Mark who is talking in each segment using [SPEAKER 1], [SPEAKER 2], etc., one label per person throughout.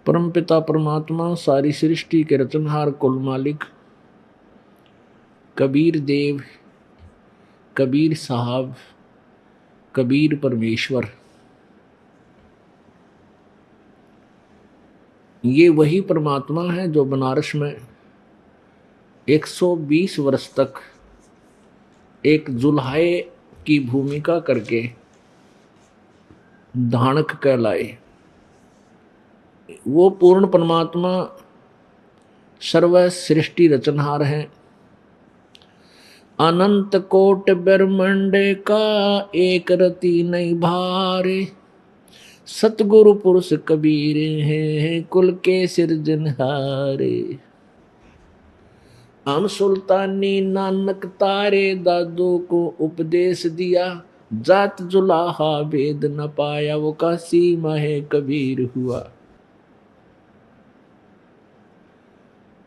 [SPEAKER 1] परमपिता परमात्मा सारी सृष्टि के रचनहार कुल मालिक कबीर देव, कबीर साहब, कबीर परमेश्वर, ये वही परमात्मा है जो बनारस में 120 वर्ष तक एक जुल्हाए की भूमिका करके धानक कहलाए। वो पूर्ण परमात्मा सर्व सृष्टि रचनहार हैं। अनंत कोट ब्रह्मांड का एक रति नहीं भारे, सतगुरु पुरुष कबीर हैं कुल के सिरजनहारे। हम सुल्तानी नानक तारे दादू को उपदेश दिया, जात जुलाहा भेद न पाया वो काशी माहे कबीर हुआ।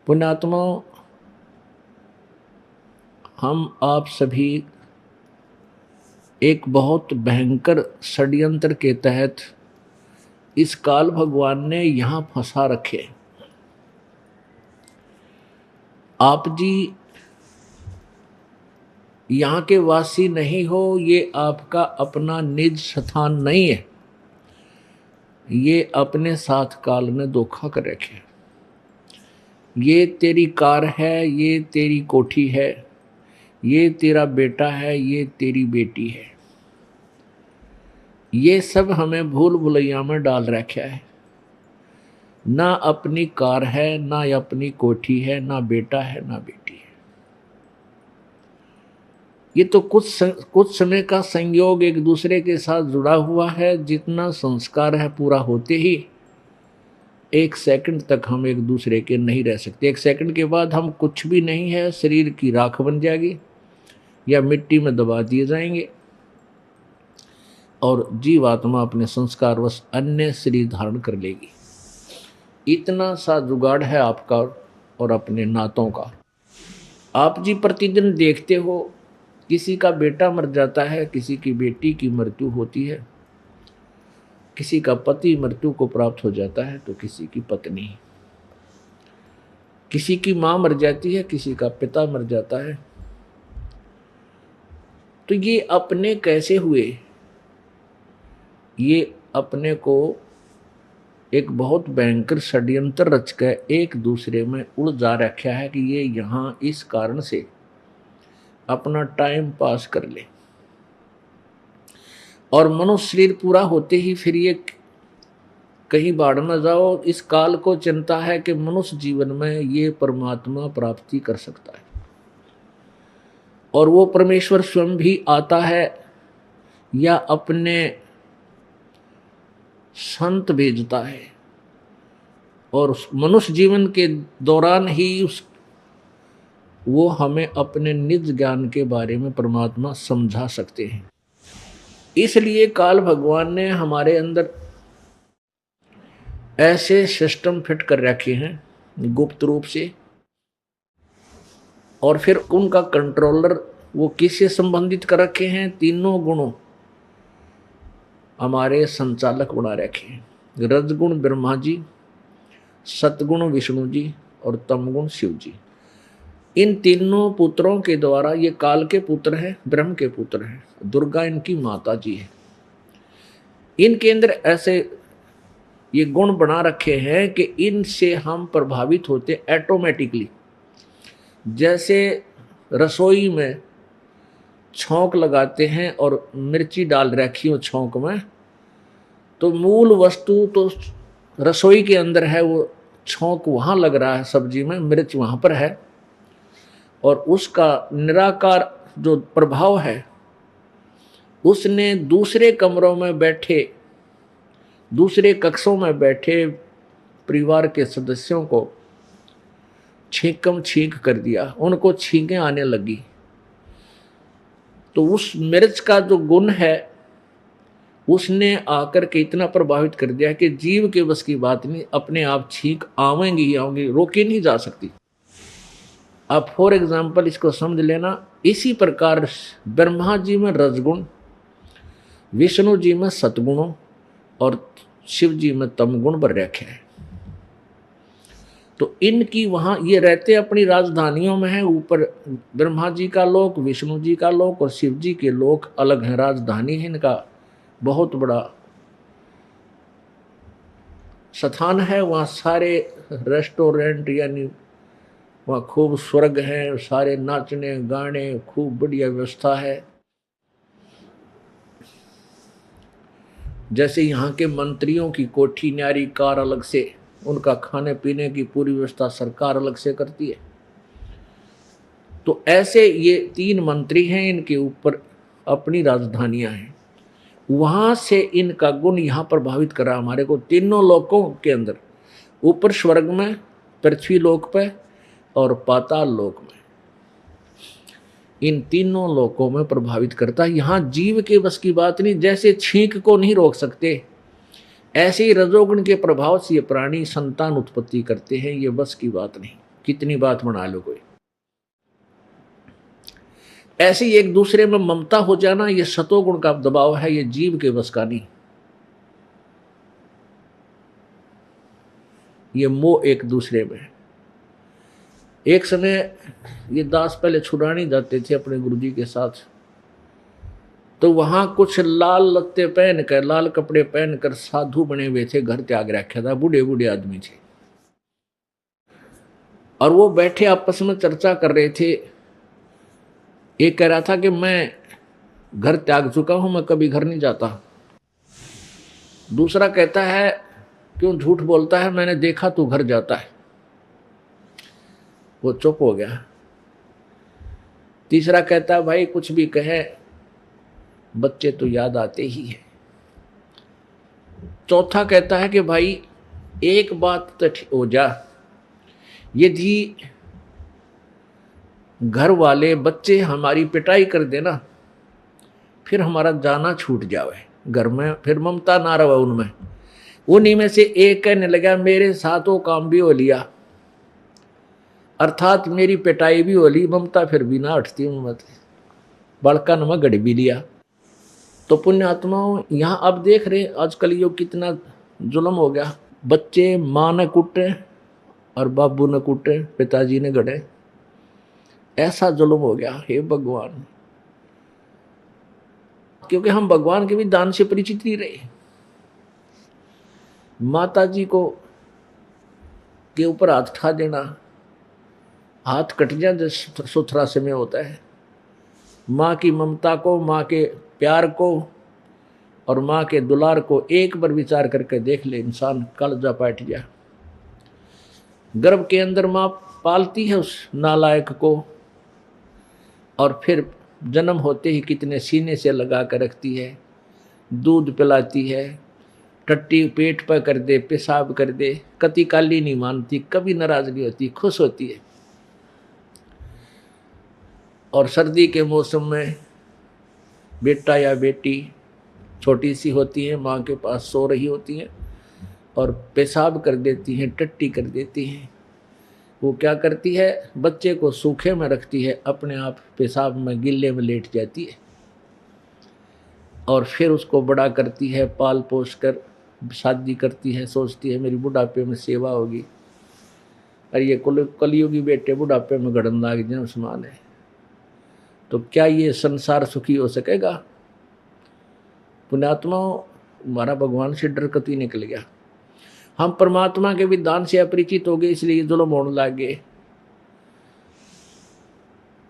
[SPEAKER 1] पुण्यात्माओं, हम आप सभी एक बहुत भयंकर षड्यंत्र के तहत इस काल भगवान ने यहां फंसा रखे। आप जी यहाँ के वासी नहीं हो, ये आपका अपना निज स्थान नहीं है, ये अपने साथ काल ने धोखा कर रखे। ये तेरी कार है, ये तेरी कोठी है, ये तेरा बेटा है, ये तेरी बेटी है, ये सब हमें भूल भुलैया में डाल रखा है। ना अपनी कार है, ना अपनी कोठी है, ना बेटा है, ना बेटी है। ये तो कुछ समय का संयोग एक दूसरे के साथ जुड़ा हुआ है। जितना संस्कार है पूरा होते ही 1 सेकंड तक हम एक दूसरे के नहीं रह सकते। 1 सेकंड के बाद हम कुछ भी नहीं है, शरीर की राख बन जाएगी या मिट्टी में दबा दिए जाएंगे और जीवात्मा अपने संस्कारवश अन्य शरीर धारण कर लेगी। इतना सा जुगाड़ है आपका और अपने नातों का। आप जी प्रतिदिन देखते हो, किसी का बेटा मर जाता है, किसी की बेटी की मृत्यु होती है, किसी का पति मृत्यु को प्राप्त हो जाता है तो किसी की पत्नी, किसी की मां मर जाती है, किसी का पिता मर जाता है। तो ये अपने कैसे हुए? ये अपने को एक बहुत भयंकर षड्यंत्र रचकर एक दूसरे में उलझा रखा है कि ये यहाँ इस कारण से अपना टाइम पास कर ले और मनुष्य शरीर पूरा होते ही फिर ये कहीं बाढ़ में जाओ। इस काल को चिंता है कि मनुष्य जीवन में ये परमात्मा प्राप्ति कर सकता है और वो परमेश्वर स्वयं भी आता है या अपने संत भेजता है और उस मनुष्य जीवन के दौरान ही वो हमें अपने निज ज्ञान के बारे में परमात्मा समझा सकते हैं। इसलिए काल भगवान ने हमारे अंदर ऐसे सिस्टम फिट कर रखे हैं गुप्त रूप से, और फिर उनका कंट्रोलर वो किससे संबंधित कर रखे हैं? तीनों गुणों हमारे संचालक बना रखे हैं। रजगुण ब्रह्मा जी, सतगुण विष्णु जी और तमगुण शिव जी। इन तीनों पुत्रों के द्वारा, ये काल के पुत्र हैं, ब्रह्म के पुत्र हैं, दुर्गा इनकी माता जी है। इनके अंदर ऐसे ये गुण बना रखे हैं कि इनसे हम प्रभावित होते ऑटोमेटिकली। जैसे रसोई में छौंक लगाते हैं और मिर्ची डाल रखी हो छौंक में, तो मूल वस्तु तो रसोई के अंदर है, वो छौंक वहाँ लग रहा है, सब्जी में मिर्च वहाँ पर है, और उसका निराकार जो प्रभाव है उसने दूसरे कमरों में बैठे, दूसरे कक्षों में बैठे परिवार के सदस्यों को छींकम छींक कर दिया, उनको छींकें आने लगी। तो उस मिर्च का जो गुण है उसने आकर के इतना प्रभावित कर दिया कि जीव के बस की बात नहीं, अपने आप छींक आवेंगी ही आवेंगी, रोकी नहीं जा सकती। अब फॉर एग्जाम्पल इसको समझ लेना। इसी प्रकार ब्रह्मा जी में रजगुण, विष्णु जी में सतगुणों और शिव जी में तमगुण भर रखे हैं। तो इनकी वहाँ ये रहते अपनी राजधानियों में हैं। ऊपर ब्रह्मा जी का लोक, विष्णु जी का लोक और शिव जी के लोक अलग हैं। राजधानी है इनका, बहुत बड़ा स्थान है। वहाँ सारे रेस्टोरेंट यानी वहाँ खूब स्वर्ग है, सारे नाचने गाने, खूब बढ़िया व्यवस्था है। जैसे यहाँ के मंत्रियों की कोठी न्यारी कार अलग से, उनका खाने पीने की पूरी व्यवस्था सरकार अलग से करती है। तो ऐसे ये 3 मंत्री हैं, इनके ऊपर अपनी राजधानियां हैं। वहां से इनका गुण यहाँ प्रभावित करा हमारे को तीनों लोकों के अंदर, ऊपर स्वर्ग में, पृथ्वी लोक पे और पाताल लोक में। इन तीनों लोकों में प्रभावित करता है। यहाँ जीव के बस की बात नहीं। जैसे छींक को नहीं रोक सकते, ऐसे ही रजोगुण के प्रभाव से ये प्राणी संतान उत्पत्ति करते हैं। ये बस की बात नहीं, कितनी बात बना लो कोई। ऐसे ही एक दूसरे में ममता हो जाना, ये सतोगुण का दबाव है, ये जीव के बस का नहीं। ये मोह एक दूसरे में। एक समय ये दास पहले छुड़ाने जाते थे अपने गुरुजी के साथ, तो वहां कुछ लाल लत्ते पहनकर, लाल कपड़े पहनकर साधु बने हुए थे, घर त्याग रखा था, बूढ़े बूढ़े आदमी थे। और वो बैठे आपस में चर्चा कर रहे थे। एक कह रहा था कि मैं घर त्याग चुका हूं, मैं कभी घर नहीं जाता। दूसरा कहता है क्यों झूठ बोलता है, मैंने देखा तू घर जाता है। वो चुप हो गया। तीसरा कहता है भाई कुछ भी कहे, बच्चे तो याद आते ही हैं। चौथा कहता है कि भाई एक बात तो हो जा, यदि घर वाले बच्चे हमारी पिटाई कर देना, फिर हमारा जाना छूट जावे घर में, फिर ममता ना रहे उनमें। उन्हीं में से एक कहने लगा मेरे साथ वो काम भी हो लिया, अर्थात मेरी पिटाई भी हो ली, ममता फिर भी ना हटती उनमें, बड़का नमा गड़ भी लिया। तो पुण्यात्माओं यहाँ अब देख रहे आजकल ये कितना जुल्म हो गया। बच्चे माँ ने कूटे और बाबू ने कूटे, पिताजी ने गड़े, ऐसा जुल्म हो गया। हे भगवान, क्योंकि हम भगवान के भी दान से परिचित नहीं रहे। माता जी को के ऊपर हाथ उठा देना, हाथ कट जाए जैसे सुथरा समय होता है। माँ की ममता को, माँ के प्यार को और माँ के दुलार को एक बार विचार करके देख ले, इंसान कलजा बैठ जाए। गर्भ के अंदर माँ पालती है उस नालायक को, और फिर जन्म होते ही कितने सीने से लगा कर रखती है, दूध पिलाती है, टट्टी पेट पर कर दे, पेशाब कर दे, कति काली नहीं मानती, कभी नाराज नहीं होती, खुश होती है। और सर्दी के मौसम में बेटा या बेटी छोटी सी होती है, माँ के पास सो रही होती है और पेशाब कर देती हैं, टट्टी कर देती हैं। वो क्या करती है, बच्चे को सूखे में रखती है, अपने आप पेशाब में गिल्ले में लेट जाती है और फिर उसको बड़ा करती है, पाल पोस कर शादी करती है, सोचती है मेरी बुढ़ापे में सेवा होगी। अरे ये कलयुगी बेटे बुढ़ापे में गड़न लाग जाए उस्मान है, तो क्या ये संसार सुखी हो सकेगा? पुण्यात्मा, हमारा भगवान से डर कति निकल गया। हम परमात्मा के विधान से अपरिचित हो गए, इसलिए जुल्म होने लग गए।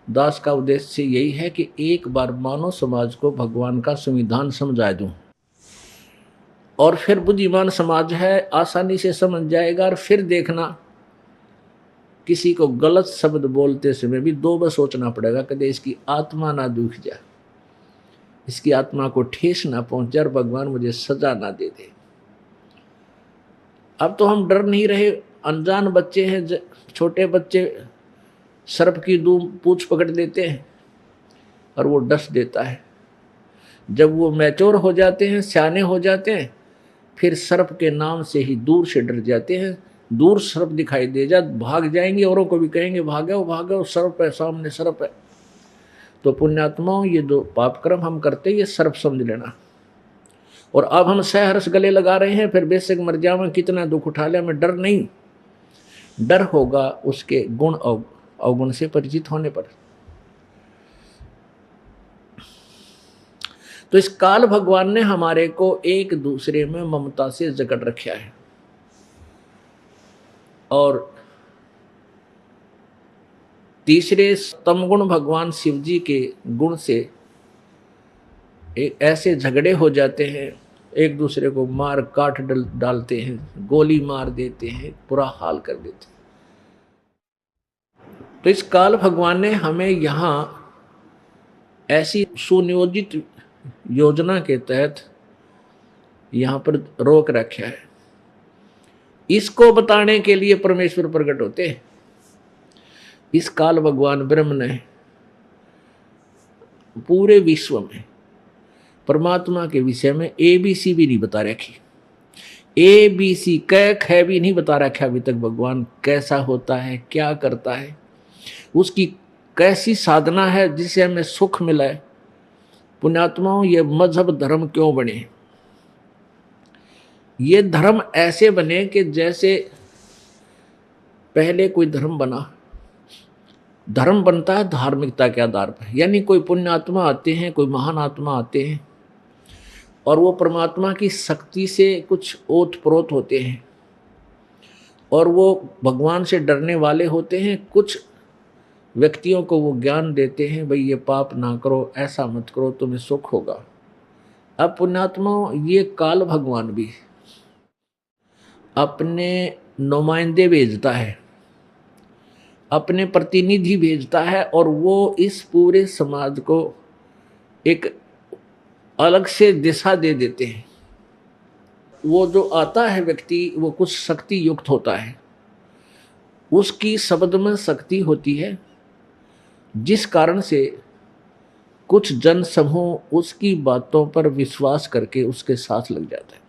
[SPEAKER 1] दास का उद्देश्य यही है कि एक बार मानव समाज को भगवान का संविधान समझा दूं, और फिर बुद्धिमान समाज है, आसानी से समझ जाएगा। और फिर देखना, किसी को गलत शब्द बोलते समय भी 2 बार सोचना पड़ेगा, कदे इसकी आत्मा ना दुख जाए, इसकी आत्मा को ठेस ना पहुंचे और भगवान मुझे सजा ना दे दे। अब तो हम डर नहीं रहे। अनजान बच्चे हैं, छोटे बच्चे सर्प की पूंछ पकड़ देते हैं और वो डस देता है। जब वो मैच्योर हो जाते हैं, सियाने हो जाते हैं, फिर सर्प के नाम से ही दूर से डर जाते हैं। दूर सर्प दिखाई दे जा भाग जाएंगे, औरों को भी कहेंगे भागो भागो, सर्प है, सामने सर्प है। तो पुण्यात्माओं, ये जो पाप कर्म हम करते हैं ये सर्प समझ लेना। और अब हम सहर्ष गले लगा रहे हैं, फिर बेशक मर जावे, कितना दुख उठा ले, हमें डर नहीं। डर होगा उसके गुण अवगुण से परिचित होने पर। तो इस काल भगवान ने हमारे को एक दूसरे में ममता से जकड़ रखा है, और तीसरे तमगुण भगवान शिव जी के गुण से एक ऐसे झगड़े हो जाते हैं, एक दूसरे को मार काट डालते हैं, गोली मार देते हैं, बुरा हाल कर देते हैं। तो इस काल भगवान ने हमें यहाँ ऐसी सुनियोजित योजना के तहत यहाँ पर रोक रखा है। इसको बताने के लिए परमेश्वर प्रकट होते हैं। इस काल भगवान ब्रह्म ने पूरे विश्व में परमात्मा के विषय में ABC भी नहीं बता रखी, ABC क ख भी नहीं बता रखा अभी तक। भगवान कैसा होता है, क्या करता है, उसकी कैसी साधना है जिससे हमें सुख मिला है। पुण्यात्माओं, ये मजहब धर्म क्यों बने? ये धर्म ऐसे बने कि जैसे पहले कोई धर्म बना, धर्म बनता है धार्मिकता के आधार पर, यानी कोई पुण्यात्मा आते हैं, कोई महान आत्मा आते हैं और वो परमात्मा की शक्ति से कुछ ओत प्रोत होते हैं और वो भगवान से डरने वाले होते हैं। कुछ व्यक्तियों को वो ज्ञान देते हैं, भाई ये पाप ना करो, ऐसा मत करो, तुम्हें सुख होगा। अब पुण्यात्माओं, ये काल भगवान भी अपने नुमाइंदे भेजता है, अपने प्रतिनिधि भेजता है और वो इस पूरे समाज को एक अलग से दिशा दे देते हैं। वो जो आता है व्यक्ति, वो कुछ शक्ति युक्त होता है, उसकी शब्द में शक्ति होती है, जिस कारण से कुछ जन समूह उसकी बातों पर विश्वास करके उसके साथ लग जाता है।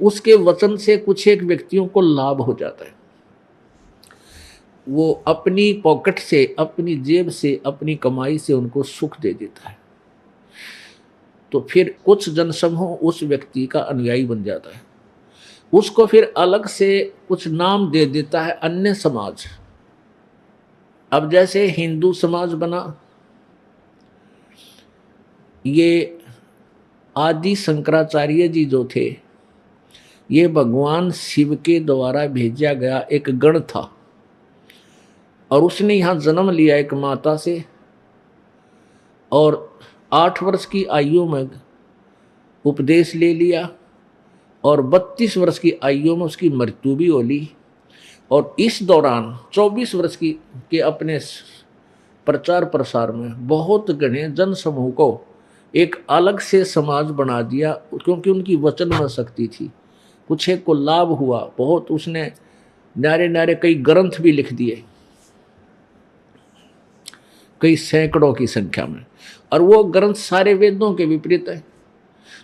[SPEAKER 1] उसके वचन से कुछ एक व्यक्तियों को लाभ हो जाता है। वो अपनी पॉकेट से, अपनी जेब से, अपनी कमाई से उनको सुख दे देता है। तो फिर कुछ जनसमूह उस व्यक्ति का अनुयायी बन जाता है, उसको फिर अलग से कुछ नाम दे देता है, अन्य समाज। अब जैसे हिंदू समाज बना, ये आदि शंकराचार्य जी जो थे, ये भगवान शिव के द्वारा भेजा गया एक गण था और उसने यहाँ जन्म लिया एक माता से, और 8 वर्ष की आयु में उपदेश ले लिया और 32 वर्ष की आयु में उसकी मृत्यु भी हो ली। और इस दौरान 24 वर्ष की के अपने प्रचार प्रसार में बहुत घने जन समूह को एक अलग से समाज बना दिया, क्योंकि उनकी वचन में शक्ति थी। कुछ एक को लाभ हुआ बहुत, उसने नारे नारे कई ग्रंथ भी लिख दिए, कई सैकड़ों की संख्या में, और वो ग्रंथ सारे वेदों के विपरीत है।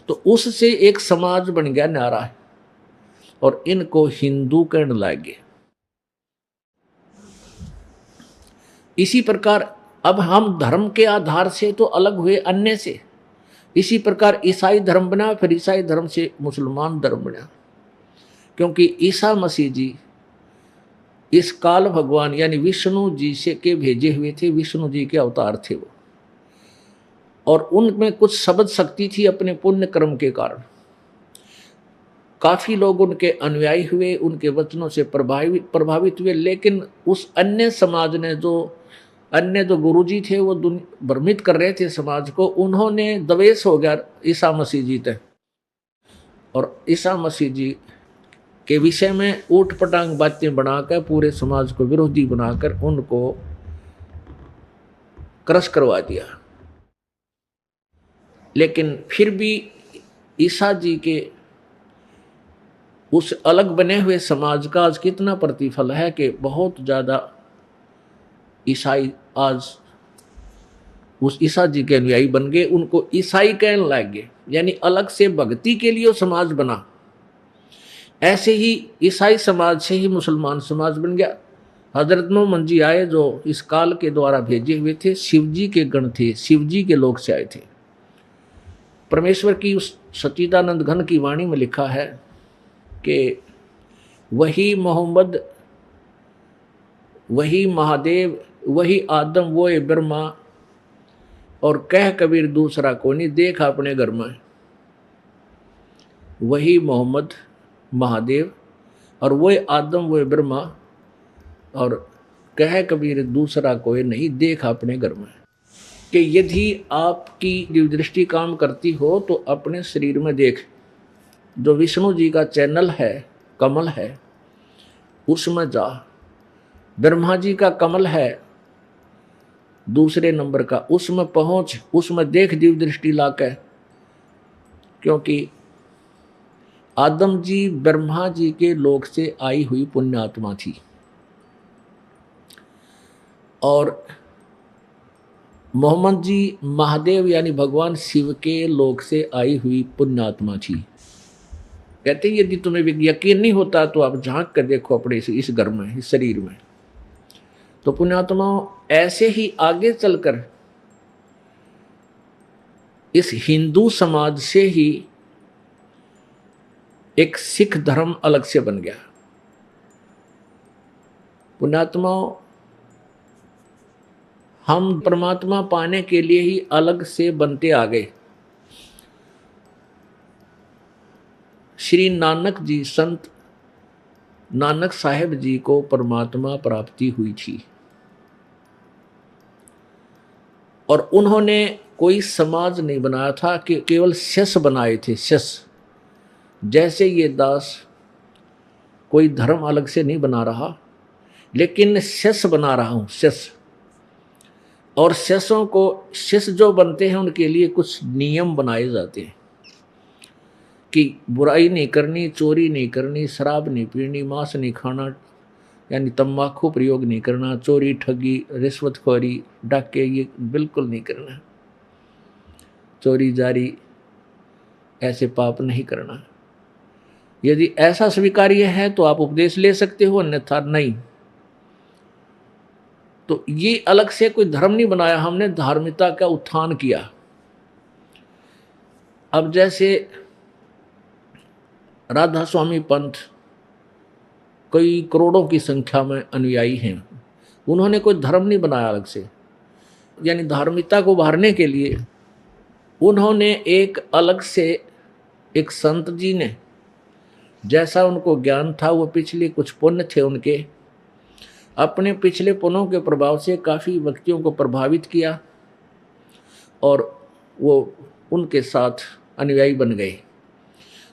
[SPEAKER 1] तो उससे एक समाज बन गया न्यारा है और इनको हिंदू कहने लगे। इसी प्रकार अब हम धर्म के आधार से तो अलग हुए अन्य से। इसी प्रकार ईसाई धर्म बना, फिर ईसाई धर्म से मुसलमान धर्म बना, क्योंकि ईसा मसीह जी इस काल भगवान यानी विष्णु जी से के भेजे हुए थे, विष्णु जी के अवतार थे वो, और उनमें कुछ शब्द शक्ति थी अपने पुण्य कर्म के कारण। काफी लोग उनके अनुयायी हुए, उनके वचनों से प्रभावित हुए, लेकिन उस अन्य समाज ने अन्य जो गुरुजी थे वो भ्रमित कर रहे थे समाज को, उन्होंने द्वेष हो गया ईसा मसीह जी तक, और ईसा मसीह जी के विषय में ऊट पटांग बातें बनाकर पूरे समाज को विरोधी बनाकर उनको क्रश करवा दिया। लेकिन फिर भी ईसा जी के उस अलग बने हुए समाज का आज कितना प्रतिफल है कि बहुत ज़्यादा ईसाई आज उस ईसा जी के अनुयायी बन गए, उनको ईसाई कहने लग गए, यानी अलग से भक्ति के लिए वो समाज बना। ऐसे ही ईसाई समाज से ही मुसलमान समाज बन गया। हजरत मोहम्मद जी आए जो इस काल के द्वारा भेजे हुए थे, शिव जी के गण थे, शिव जी के लोक से आए थे। परमेश्वर की उस सच्चिदानंद घन की वाणी में लिखा है कि वही मोहम्मद वही महादेव, वही आदम, वो है ब्रह्मा, और कह कबीर दूसरा को नहीं, देख अपने घर में। वही मोहम्मद महादेव, और वो आदम, वो ब्रह्मा, और कह कबीर दूसरा कोई नहीं, देख अपने घर में। कि यदि आपकी दिव्य दृष्टि काम करती हो तो अपने शरीर में देख। जो विष्णु जी का चैनल है, कमल है, उसमें जा। ब्रह्मा जी का कमल है दूसरे नंबर का, उसमें पहुंच, उसमें देख दिव्य दृष्टि लाकर। क्योंकि आदम जी ब्रह्मा जी के लोक से आई हुई पुण्यात्मा थी, और मोहम्मद जी महादेव यानी भगवान शिव के लोक से आई हुई पुण्यात्मा थी। कहते हैं यदि तुम्हें यकीन नहीं होता तो आप झांक कर देखो अपने इस घर में, इस शरीर में। तो पुण्यात्मा ऐसे ही आगे चलकर इस हिंदू समाज से ही एक सिख धर्म अलग से बन गया। पुण्यात्मा हम परमात्मा पाने के लिए ही अलग से बनते आ गए। श्री नानक जी, संत नानक साहेब जी को परमात्मा प्राप्ति हुई थी, और उन्होंने कोई समाज नहीं बनाया था कि केवल शिष्य बनाए थे, शिष्य। जैसे ये दास कोई धर्म अलग से नहीं बना रहा, लेकिन शिष्य बना रहा हूं, शिष्य। और शिष्यों को, शिष्य जो बनते हैं उनके लिए कुछ नियम बनाए जाते हैं कि बुराई नहीं करनी, चोरी नहीं करनी, शराब नहीं पीनी, मांस नहीं खाना, यानी तंबाकू प्रयोग नहीं करना, चोरी, ठगी, रिश्वतखोरी, डाके, ये बिल्कुल नहीं करना, चोरी जारी ऐसे पाप नहीं करना। यदि ऐसा स्वीकार्य है तो आप उपदेश ले सकते हो, अन्यथा नहीं। तो ये अलग से कोई धर्म नहीं बनाया हमने, धार्मिकता का उत्थान किया। अब जैसे राधा स्वामी पंथ, कई करोड़ों की संख्या में अनुयायी हैं, उन्होंने कोई धर्म नहीं बनाया अलग से, यानी धार्मिकता को उभारने के लिए उन्होंने एक अलग से, एक संत जी ने जैसा उनको ज्ञान था, वो पिछले कुछ पुण्य थे उनके, अपने पिछले पुण्यों के प्रभाव से काफ़ी व्यक्तियों को प्रभावित किया, और वो उनके साथ अनुयायी बन गए।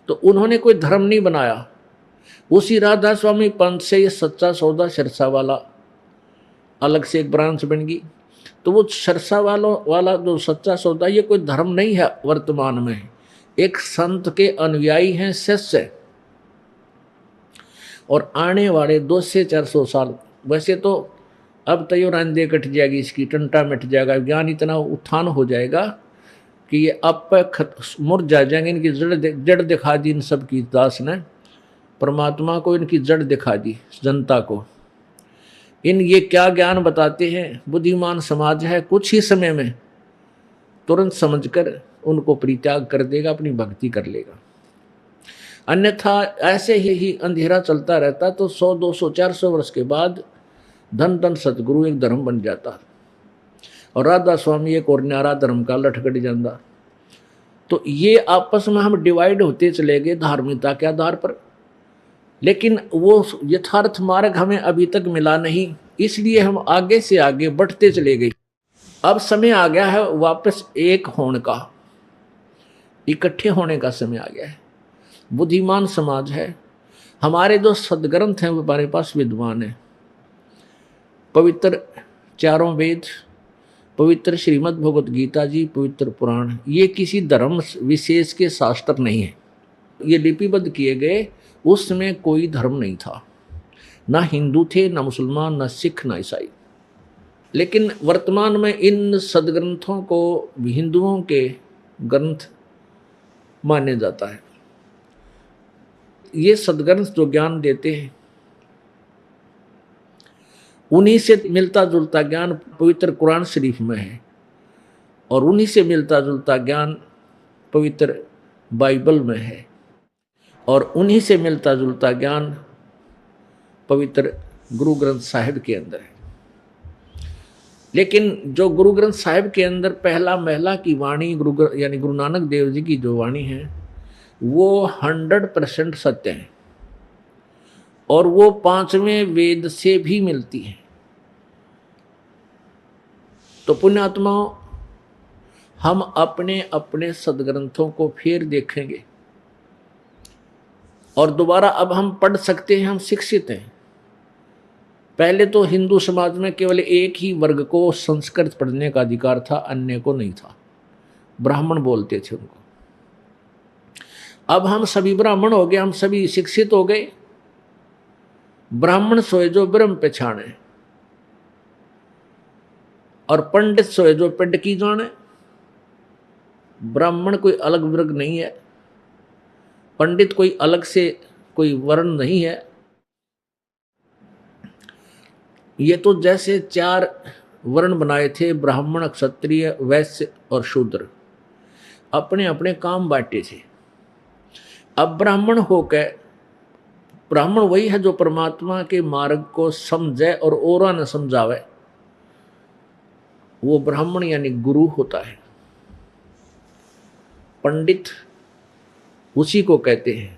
[SPEAKER 1] तो उन्होंने कोई धर्म नहीं बनाया। उसी राधा स्वामी पंथ से ये सच्चा सौदा सिरसा वाला अलग से एक ब्रांच बन गई। तो वो सिरसा वाला जो सच्चा सौदा, ये कोई धर्म नहीं है वर्तमान में, एक संत के अनुयायी हैं, शिष्य। और आने वाले 200 से 400 साल, वैसे तो अब तय रांदे कट जाएगी, इसकी टंटा मिट जाएगा, ज्ञान इतना उत्थान हो जाएगा कि ये अब मुरझा जाएंगे। इनकी जड़ दिखा दी इन सब की, दास ने परमात्मा को इनकी जड़ दिखा दी जनता को। इन ये क्या ज्ञान बताते हैं, बुद्धिमान समाज है, कुछ ही समय में तुरंत समझकर उनको परित्याग कर देगा, अपनी भक्ति कर लेगा। अन्यथा ऐसे ही अंधेरा चलता रहता तो 100, 200, 400 वर्ष के बाद धन धन सतगुरु एक धर्म बन जाता, और राधा स्वामी एक और न्यारा धर्म का लटकट जाता। तो ये आपस में हम डिवाइड होते चले गए धार्मिकता के आधार पर, लेकिन वो यथार्थ मार्ग हमें अभी तक मिला नहीं, इसलिए हम आगे से आगे बढ़ते चले गए। अब समय आ गया है वापस एक होने का, इकट्ठे होने का समय आ गया है। बुद्धिमान समाज है, हमारे जो सदग्रंथ हैं वो हमारे पास विद्वान है। पवित्र चारों वेद, पवित्र श्रीमद् भगवत गीता जी, पवित्र पुराण, ये किसी धर्म विशेष के शास्त्र नहीं है, ये लिपिबद्ध किए गए। उसमें कोई धर्म नहीं था, ना हिंदू थे, ना मुसलमान, ना सिख, ना ईसाई। लेकिन वर्तमान में इन सदग्रंथों को हिंदुओं के ग्रंथ माने जाता है। ये सदग्रंथ जो ज्ञान देते हैं, उन्हीं से मिलता जुलता ज्ञान पवित्र कुरान शरीफ में है, और उन्हीं से मिलता जुलता ज्ञान पवित्र बाइबल में है, और उन्हीं से मिलता जुलता ज्ञान पवित्र गुरु ग्रंथ साहिब के अंदर है। लेकिन जो गुरु ग्रंथ साहिब के अंदर पहला महला की वाणी यानी गुरु नानक देव जी की जो वाणी है वो 100% सत्य है और वो 5वें वेद से भी मिलती है। तो पुण्यात्माओं, हम अपने अपने सदग्रंथों को फिर देखेंगे और दोबारा अब हम पढ़ सकते हैं, हम शिक्षित हैं। पहले तो हिंदू समाज में केवल एक ही वर्ग को संस्कृत पढ़ने का अधिकार था, अन्य को नहीं था। ब्राह्मण बोलते थे उनको। अब हम सभी ब्राह्मण हो गए, हम सभी शिक्षित हो गए। ब्राह्मण सोए जो ब्रह्म पहचाने और पंडित सोए जो पिंड की जाने। ब्राह्मण कोई अलग वर्ग नहीं है, पंडित कोई अलग से कोई वर्ण नहीं है। ये तो जैसे 4 वर्ण बनाए थे, ब्राह्मण, क्षत्रिय, वैश्य और शूद्र, अपने अपने काम बांटे थे। अब ब्राह्मण होकर, ब्राह्मण वही है जो परमात्मा के मार्ग को समझे और औरों न समझावे, वो ब्राह्मण यानी गुरु होता है। पंडित उसी को कहते हैं।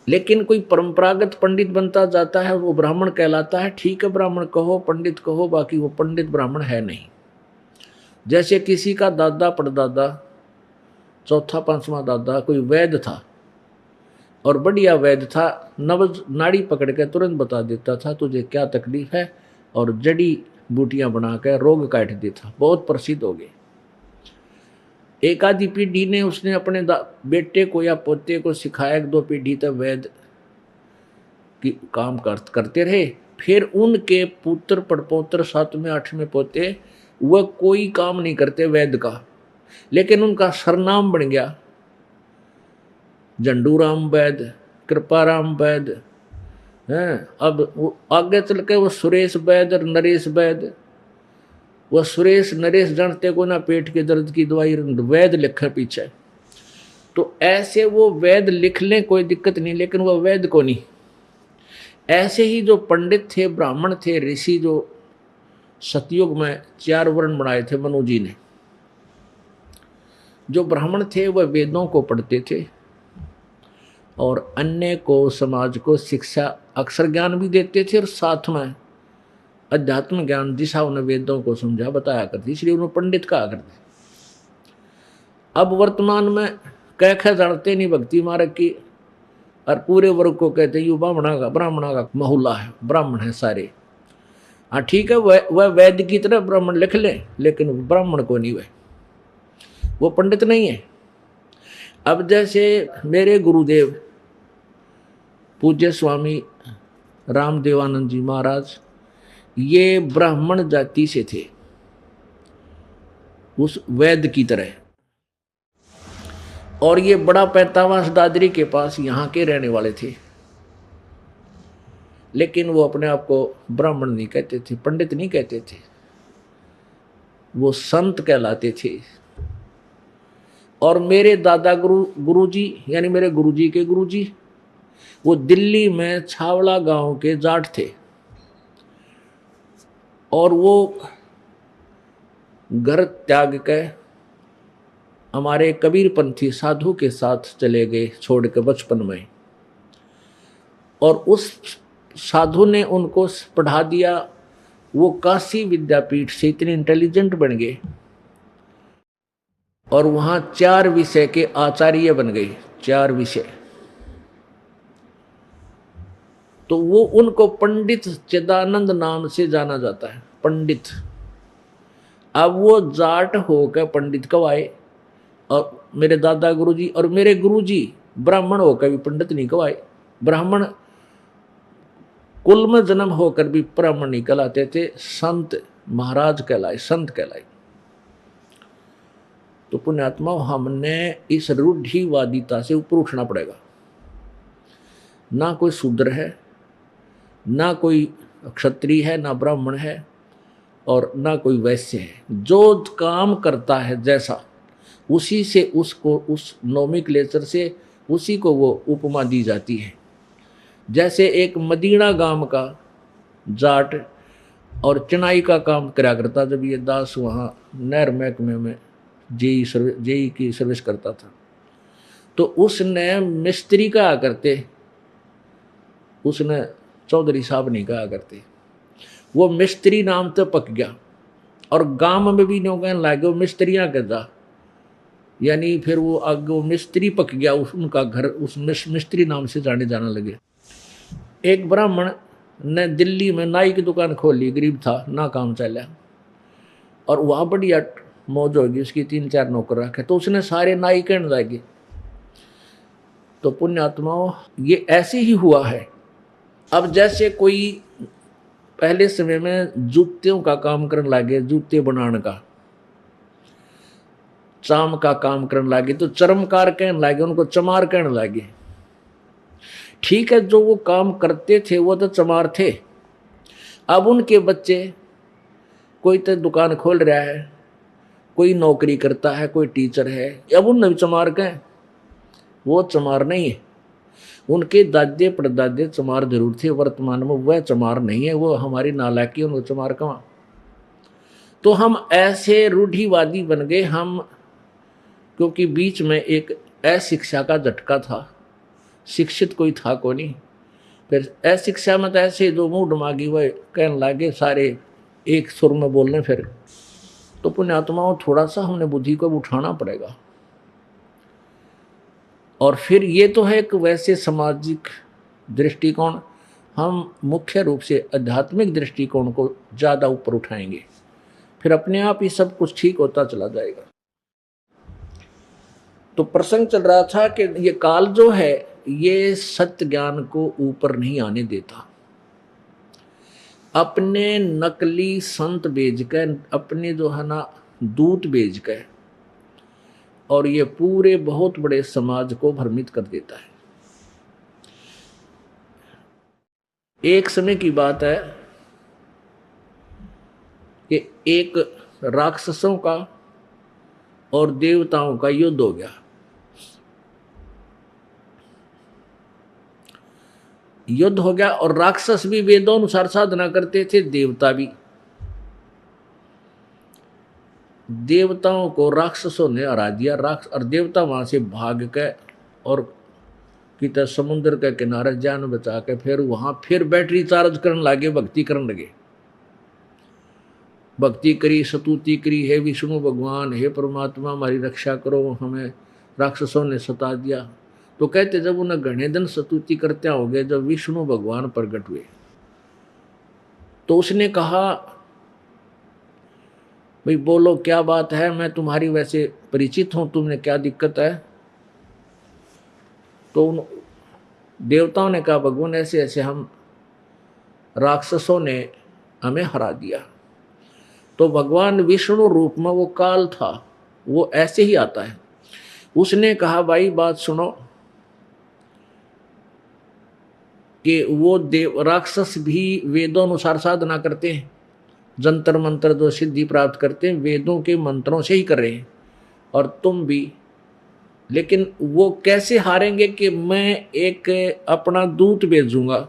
[SPEAKER 1] लेकिन कोई परंपरागत पंडित बनता जाता है वो ब्राह्मण कहलाता है। ठीक है, ब्राह्मण कहो, पंडित कहो, बाकी वो पंडित ब्राह्मण है नहीं। जैसे किसी का दादा परदादा, चौथा पांचवा दादा कोई वैद्य था और बढ़िया वैद्य था, नब्ज नाड़ी पकड़ के तुरंत बता देता था तुझे क्या तकलीफ है और जड़ी बूटियां बनाकर रोग काट देता। बहुत प्रसिद्ध हो गए। एक आधी पीढ़ी ने उसने अपने बेटे को या पोते को सिखाया, 1-2 पीढ़ी तक वैद्य की काम करते रहे। फिर उनके पुत्र पड़पोत्र 7वें 8वें पोते वह कोई काम नहीं करते वैद्य का, लेकिन उनका सरनाम बन गया झंडूराम वैद्य, कृपाराम वैद्य हैं। अब आगे चल के वो सुरेश वैद्य और नरेश वैद्य। वह सुरेश नरेश जानते को ना पेट के दर्द की दवाई वैद्य लिखा पीछे। तो ऐसे वो वैद्य लिख लें कोई दिक्कत नहीं, लेकिन वह वैद्य को नहीं। ऐसे ही जो पंडित थे, ब्राह्मण थे, ऋषि, जो सतयुग में 4 वर्ण बनाए थे मनु जी ने। जो ब्राह्मण थे वह वेदों को पढ़ते थे और अन्य को, समाज को शिक्षा, अक्षर ज्ञान भी देते थे और साथ में अध्यात्म ज्ञान दिशा उन्हें वेदों को समझा बताया करती, इसलिए उन्हें पंडित कहा करते। अब वर्तमान में कह जानते नहीं भक्ति मार्ग की और पूरे वर्ग को कहते यू ब्राह्मणा का महुला है, ब्राह्मण है सारे। हाँ ठीक है, वह वैद्य की तरह ब्राह्मण लिख ले, लेकिन ब्राह्मण को नहीं, वो पंडित नहीं है। अब जैसे मेरे गुरुदेव पूज्य स्वामी रामदेवानंद जी महाराज, ये ब्राह्मण जाति से थे, उस वैद्य की तरह। और ये बड़ा पैतावास दादरी के पास यहाँ के रहने वाले थे, लेकिन वो अपने आप को ब्राह्मण नहीं कहते थे, पंडित नहीं कहते थे, वो संत कहलाते थे। और मेरे दादा गुरुजी यानी मेरे गुरुजी के गुरुजी वो दिल्ली में छावड़ा गांव के जाट थे और वो घर त्याग के हमारे कबीरपंथी साधु के साथ चले गए छोड़ के बचपन में। और उस साधु ने उनको पढ़ा दिया। वो काशी विद्यापीठ से इतने इंटेलिजेंट बन गए और वहाँ 4 विषय के आचार्य बन गए, 4 विषय। तो वो उनको पंडित चिदानंद नाम से जाना जाता है, पंडित। अब वो जाट होकर पंडित कवाए और मेरे दादा गुरुजी और मेरे गुरुजी ब्राह्मण होकर भी पंडित नहीं कवाए। ब्राह्मण कुल में जन्म होकर भी ब्राह्मण नहीं कहलाते थे, संत महाराज कहलाए, संत कहलाए। तो पुण्यात्मा, हमने इस रूढ़िवादिता से ऊपर उठना पड़ेगा। ना कोई शूद्र है, ना कोई क्षत्रिय है, ना ब्राह्मण है और ना कोई वैश्य है। जो काम करता है जैसा, उसी से उसको, उस नोमेक्लेचर से उसी को वो उपमा दी जाती है। जैसे एक मदीना गांव का जाट और चनाई का काम करा करता, जब ये दास वहाँ नहर महकमे में जेई की सर्विस करता था, तो उसने मिस्त्री कहा करते, उसने चौधरी साहब नहीं कहा करते, वो मिस्त्री नाम तो पक गया और गांव में भी नो कहने लगे वो मिस्त्रियाँ कहता, यानी फिर वो आगे वो मिस्त्री पक गया, उनका घर उस मिस्त्री नाम से जाने जाना लगे। एक ब्राह्मण ने दिल्ली में नाई की दुकान खोल ली, गरीब था ना काम चला, और वहाँ बढ़िया मौज होगी, उसकी 3-4 नौकर रखे, तो उसने सारे नाई कहने लगे। तो पुण्यात्माओं ये ऐसे ही हुआ है। अब जैसे कोई पहले समय में जूतियों का काम करने लगे, जूते बनाने का, चाम का काम करने लगे, तो चर्मकार कहने लगे, उनको चमार कहने लगे। ठीक है, जो वो काम करते थे वो तो चमार थे। अब उनके बच्चे, कोई तो दुकान खोल रहा है, कोई नौकरी करता है, कोई टीचर है, अब उन भी चमार कहें, वो चमार नहीं है। उनके दादे परदादे चमार जरूर थे, वर्तमान में वह चमार नहीं है, वो हमारी नालायकी, उनको चमार कहाँ। तो हम ऐसे रूढ़िवादी बन गए हम, क्योंकि बीच में एक अशिक्षा का झटका था, शिक्षित कोई था को नहीं। फिर अशिक्षा में तो ऐसे जो मुंह दिमागी वह कहने लगे, सारे एक सुर में बोलने। फिर तो पुण्यात्माओं थोड़ा सा हमने बुद्धि को उठाना पड़ेगा। और फिर ये तो है एक वैसे सामाजिक दृष्टिकोण, हम मुख्य रूप से आध्यात्मिक दृष्टिकोण को ज़्यादा ऊपर उठाएंगे, फिर अपने आप ही सब कुछ ठीक होता चला जाएगा। तो प्रसंग चल रहा था कि ये काल जो है ये सत्य ज्ञान को ऊपर नहीं आने देता। अपने नकली संत भेज कर, अपने जो है ना दूत भेज कर, और ये पूरे बहुत बड़े समाज को भ्रमित कर देता है। एक समय की बात है कि एक राक्षसों का और देवताओं का युद्ध हो गया। युद्ध हो गया और राक्षस भी वेदों अनुसार साधना करते थे, देवता भी। देवताओं को राक्षसों ने हरा दिया, और देवता वहां से भाग के और कितना समुद्र के किनारे जान बचा के फिर वहां फिर बैटरी चार्ज करने लगे, भक्ति करने लगे। भक्ति करी, स्तुति करी, हे विष्णु भगवान, हे परमात्मा हमारी रक्षा करो, हमें राक्षसों ने सता दिया। तो कहते जब उन्हें घने दिन स्तुति करते हो गए, जब विष्णु भगवान प्रकट हुए तो उसने कहा भाई बोलो क्या बात है, मैं तुम्हारी वैसे परिचित हूं, तुमने क्या दिक्कत है। तो उन देवताओं ने कहा भगवान ऐसे ऐसे हम राक्षसों ने हमें हरा दिया। तो भगवान विष्णु रूप में वो काल था, वो ऐसे ही आता है। उसने कहा भाई बात सुनो कि वो राक्षस भी वेदों अनुसार साधना करते हैं, जंतर मंत्र जो सिद्धि प्राप्त करते हैं वेदों के मंत्रों से ही कर रहे हैं, और तुम भी। लेकिन वो कैसे हारेंगे कि मैं एक अपना दूत भेजूंगा।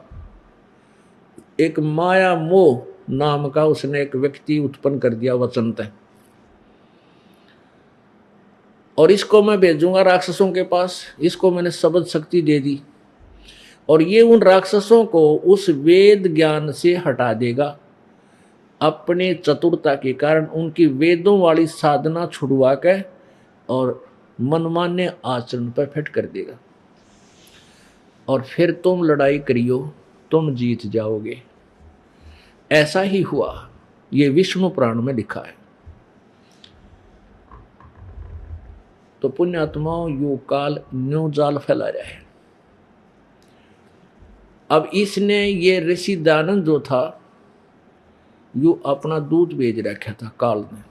[SPEAKER 1] एक माया मोह नाम का उसने एक व्यक्ति उत्पन्न कर दिया वचन तय, और इसको मैं भेजूंगा राक्षसों के पास, इसको मैंने शब्द शक्ति दे दी, और ये उन राक्षसों को उस वेद ज्ञान से हटा देगा। अपने चतुरता के कारण उनकी वेदों वाली साधना छुड़वा के और मनमान्य आचरण पर फिट कर देगा, और फिर तुम लड़ाई करियो, तुम जीत जाओगे। ऐसा ही हुआ, ये विष्णु पुराण में लिखा है। तो पुण्यात्माओं यो काल न्यू जाल फैला रहा है। अब इसने ये ऋषि दानंद जो था यो अपना दूत भेज रखा था काल ने।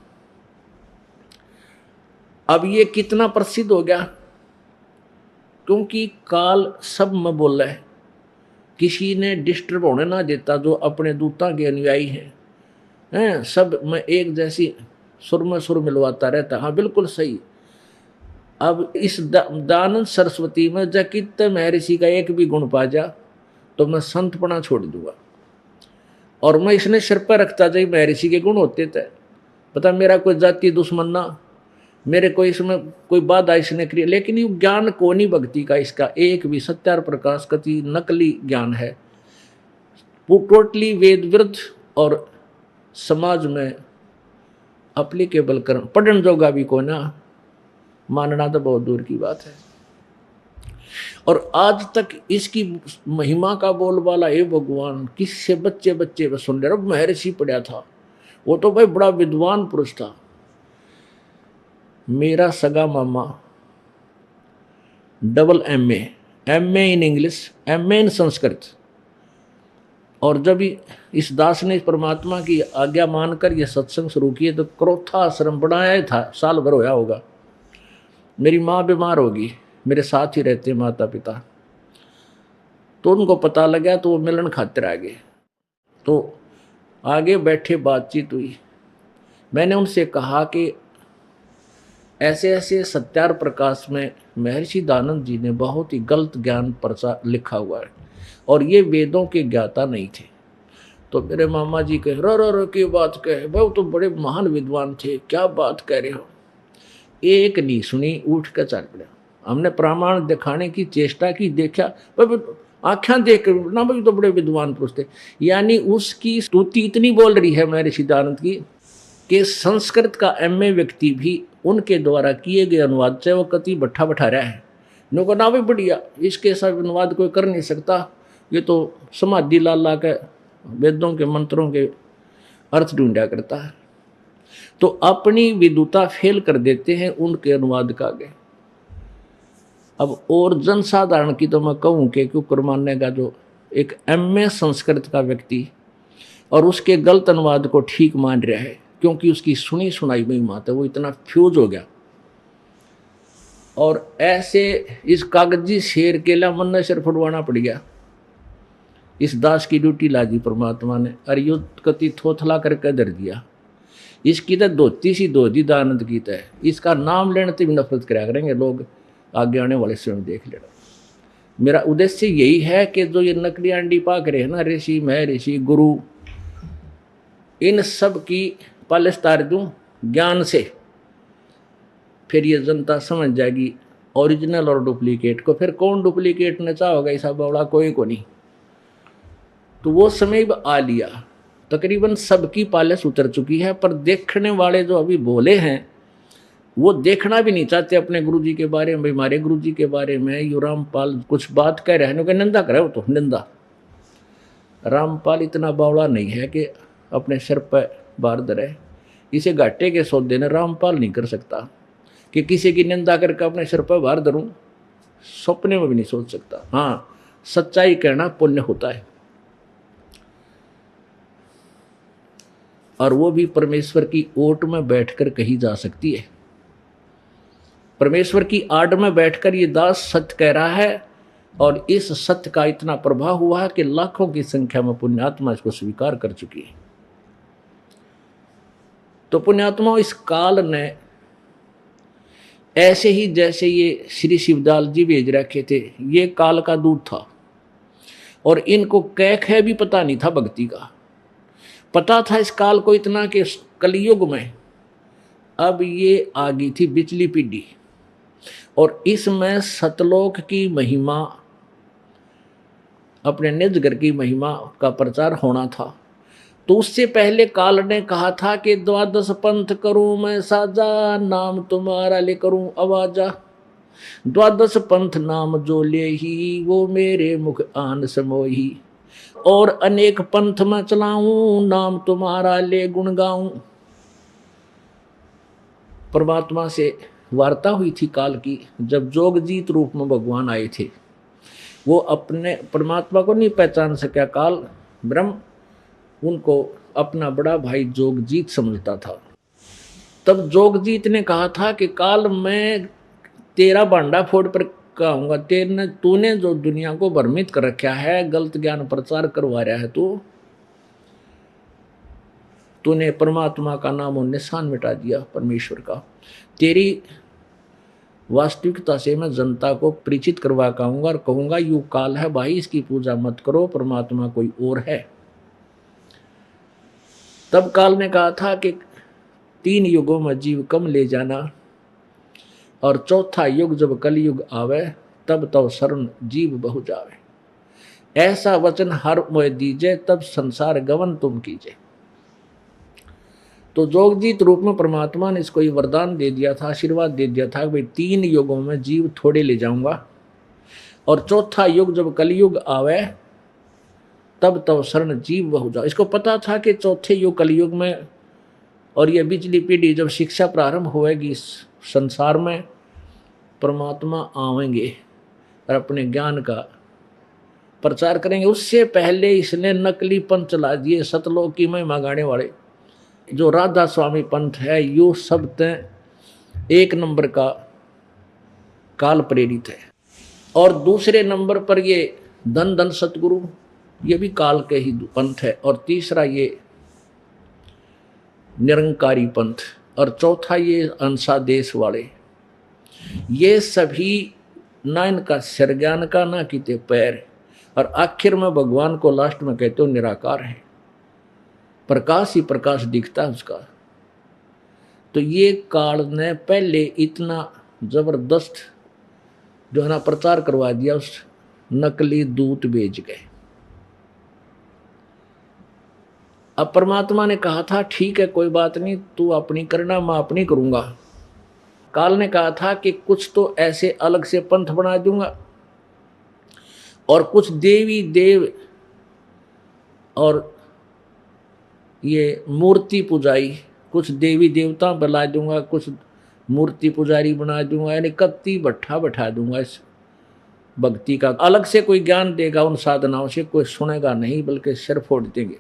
[SPEAKER 1] अब ये कितना प्रसिद्ध हो गया, क्योंकि काल सब में बोला है, किसी ने डिस्टर्ब होने ना देता। जो अपने दूता के अनुयायी हैं सब में एक जैसी सुर में सुर मिलवाता रहता। हाँ बिल्कुल सही। अब इस दानंद सरस्वती में जकित महर्षि का एक भी गुण पा जा तो मैं संतपना छोड़ दूंगा। और मैं इसने सिर पर रखता जाई महर्षि के गुण होते थे, पता मेरा कोई जाति दुश्मन ना, मेरे कोई इसमें कोई बाधा इसने क्रिया, लेकिन ये ज्ञान को नहीं भक्ति का, इसका एक भी सत्यार प्रकाश कति नकली ज्ञान है, वो टोटली वेद विरुद्ध और समाज में अप्लीकेबल कर पढ़न जोगा भी को ना, मानना तो बहुत दूर की बात है। और आज तक इसकी महिमा का बोलबाला हे भगवान किससे बच्चे बच्चे में सुन रहे। महर्षि पढ़ा था, वो तो भाई बड़ा विद्वान पुरुष था। मेरा सगा मामा double MA in English, MA in Sanskrit. और जब इस दास ने परमात्मा की आज्ञा मानकर यह सत्संग शुरू किए तो क्रोथा आश्रम बनाया था, साल भर होया होगा। मेरी माँ बीमार होगी, मेरे साथ ही रहते माता पिता, तो उनको पता लगा तो वो मिलन खातिर आ गए। तो आगे बैठे बातचीत हुई, मैंने उनसे कहा कि ऐसे ऐसे सत्यार प्रकाश में महर्षि दानंद जी ने बहुत ही गलत ज्ञान प्रचार लिखा हुआ है और ये वेदों के ज्ञाता नहीं थे। तो मेरे मामा जी कहे रो की बात कहे, भाई वो तो बड़े महान विद्वान थे, क्या बात कह रहे हो। एक नहीं सुनी, उठ कर चल पड़ा। हमने प्रमाण दिखाने की चेष्टा की, देखा भाई आँखें देख ना, भाई तो बड़े विद्वान पुरुष थे। यानी उसकी स्तुति इतनी बोल रही है महर्षि दानंद की कि संस्कृत का एमए व्यक्ति भी उनके द्वारा किए गए अनुवाद से वो कति बैठा रहा है। नो ना भी बढ़िया, इसके सब अनुवाद कोई कर नहीं सकता, ये तो समाधि लाला के वेदों के मंत्रों के अर्थ ढूंढा करता है। तो अपनी विद्वता फेल कर देते हैं उनके अनुवाद का आगे। अब और जनसाधारण की तो मैं कहूँ कि क्यों मानने का जो एक एमए संस्कृत का व्यक्ति और उसके गलत अनुवाद को ठीक मान रहा है, क्योंकि उसकी सुनी सुनाई में बात है, वो इतना फ्यूज हो गया। और ऐसे इस कागजी शेर के लिए मन ने सिर फुटवाना पड़ गया। इस दास की ड्यूटी लाजी परमात्मा ने, अरियुत कति थोथला करके धर दिया। इसकी तो धोती सी धोती दानंद की है, इसका नाम लेने से भी नफरत कराया करेंगे लोग, आगे आने वाले स्वयं देख लेना। मेरा उद्देश्य यही है कि जो ये नकली अंडी पाक रहे हैं ना, ऋषि महर्षि गुरु, इन सब की पालिश तार दूं ज्ञान से, फिर ये जनता समझ जाएगी ओरिजिनल और डुप्लीकेट को। फिर कौन डुप्लीकेट नचा होगा, ऐसा बावड़ा कोई को नहीं। तो वो समय आ लिया, तकरीबन सबकी पालिश उतर चुकी है, पर देखने वाले जो अभी बोले हैं वो देखना भी नहीं चाहते अपने गुरुजी के बारे में। हमारे गुरुजी के बारे में यो रामपाल कुछ बात कह रहे हैं, कि निंदा करे, वो तो निंदा। रामपाल इतना बावड़ा नहीं है कि अपने सिर पर बार धरे, इसे घाटे के सौदे ने रामपाल नहीं कर सकता कि किसी की निंदा करके अपने सिर पर बार धरूं, सपने में भी नहीं सोच सकता। हाँ, सच्चाई कहना पुण्य होता है, और वो भी परमेश्वर की ओट में बैठकर कही जा सकती है। परमेश्वर की आड़ में बैठकर ये दास सत्य कह रहा है, और इस सत्य का इतना प्रभाव हुआ है कि लाखों की संख्या में पुण्यात्मा इसको स्वीकार कर चुकी है। तो पुण्यात्मा इस काल ने ऐसे ही जैसे ये श्री शिवदाल जी भेज रखे थे, ये काल का दूत था, और इनको कैख है भी पता नहीं था भक्ति का। पता था इस काल को इतना कि कलयुग में अब ये आ गई थी बिचली पीढ़ी, और इसमें सतलोक की महिमा, अपने निज घर की महिमा का प्रचार होना था। तो उससे पहले काल ने कहा था कि 12 पंथ करूं मैं साजा, नाम तुम्हारा ले करूं आवाजा। 12 पंथ नाम जो ले ही, वो मेरे मुख आन समोही। और अनेक पंथ में चलाऊं, नाम तुम्हारा ले गुण गाऊं। परमात्मा से वार्ता हुई थी काल की, जब जोगजीत रूप में भगवान आए थे। वो अपने परमात्मा को नहीं पहचान सका काल, ब्रह्म उनको अपना बड़ा भाई जोगजीत समझता था। तब जोगजीत ने कहा था कि काल मैं तेरा भांडा फोड़ पर कहूँगा, तूने जो दुनिया को भ्रमित कर रखा है, गलत ज्ञान प्रचार करवा रहा है, तूने परमात्मा का नाम और निशान मिटा दिया परमेश्वर का। तेरी वास्तविकता से मैं जनता को परिचित करवा पाऊंगा और कहूंगा यू काल है भाई, इसकी पूजा मत करो, परमात्मा कोई और है। तब काल ने कहा था कि 3 युगों में जीव कम ले जाना, और चौथा युग जब कलयुग आवे तब तो शरण जीव बहु जावे। ऐसा वचन हर मोह दीजे, तब संसार गवन तुम कीजे। तो जोगजीत रूप में परमात्मा ने इसको ये वरदान दे दिया था, आशीर्वाद दे दिया था कि भाई 3 युगों में जीव थोड़े ले जाऊंगा, और चौथा युग जब कलयुग आवे तब तो शरण जीव बहु जाओ। इसको पता था कि चौथे युग कलयुग में और ये बिजली पीढ़ी जब शिक्षा प्रारंभ होएगी इस संसार में, परमात्मा आवेंगे और अपने ज्ञान का प्रचार करेंगे। उससे पहले इसने नकली पंथ चला दिए, सतलोक की महिमा गाने वाले जो राधा स्वामी पंथ है, यो सब तय 1 नंबर का काल प्रेरित है। और दूसरे नंबर पर ये धन धन सतगुरु, ये भी काल के ही पंथ है। और तीसरा ये निरंकारी पंथ, और चौथा ये अंसा देश वाले। ये सभी ना इनका सिर ज्ञान का ना किते पैर, और आखिर में भगवान को लास्ट में कहते हो निराकार है, प्रकाश ही प्रकाश दिखता है उसका। तो ये काल ने पहले इतना जबरदस्त जो है ना प्रचार करवा दिया, उस नकली दूत भेज गए। अब परमात्मा ने कहा था ठीक है कोई बात नहीं, तू अपनी करना मैं अपनी करूंगा। काल ने कहा था कि कुछ तो ऐसे अलग से पंथ बना दूंगा, और कुछ देवी देव और ये मूर्ति पुजारी, कुछ देवी देवता बना दूंगा, कुछ मूर्ति पुजारी बना दूंगा, यानी कत्ती भट्ठा बैठा दूंगा। इस भक्ति का अलग से कोई ज्ञान देगा उन साधनाओं से, कोई सुनेगा नहीं बल्कि सिर फोड़ देंगे।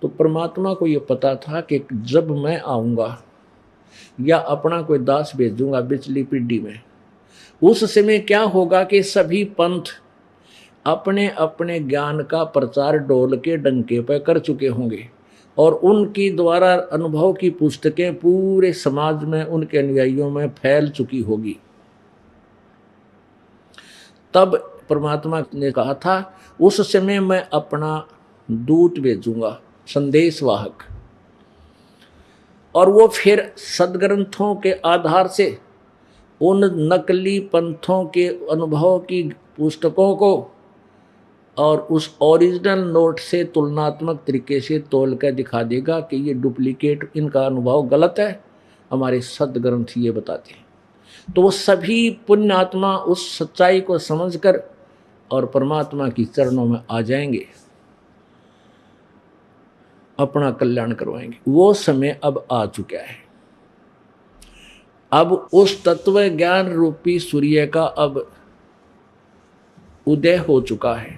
[SPEAKER 1] तो परमात्मा को ये पता था कि जब मैं आऊँगा या अपना कोई दास भेज दूंगा बिचली पीढ़ी में, उस समय क्या होगा कि सभी पंथ अपने अपने ज्ञान का प्रचार डोल के डंके पर कर चुके होंगे, और उनकी द्वारा अनुभव की पुस्तकें पूरे समाज में उनके अनुयायियों में फैल चुकी होगी। तब परमात्मा ने कहा था उस समय मैं अपना दूत भेजूंगा, संदेशवाहक, और वो फिर सदग्रंथों के आधार से उन नकली पंथों के अनुभव की पुस्तकों को और उस ओरिजिनल नोट से तुलनात्मक तरीके से तोल कर दिखा देगा कि ये डुप्लीकेट, इनका अनुभव गलत है, हमारे सदग्रंथ ये बताते हैं। तो वो सभी पुण्यात्मा उस सच्चाई को समझकर और परमात्मा की चरणों में आ जाएंगे, अपना कल्याण करवाएंगे। वो समय अब आ चुका है। अब उस तत्व ज्ञान रूपी सूर्य का अब उदय हो चुका है।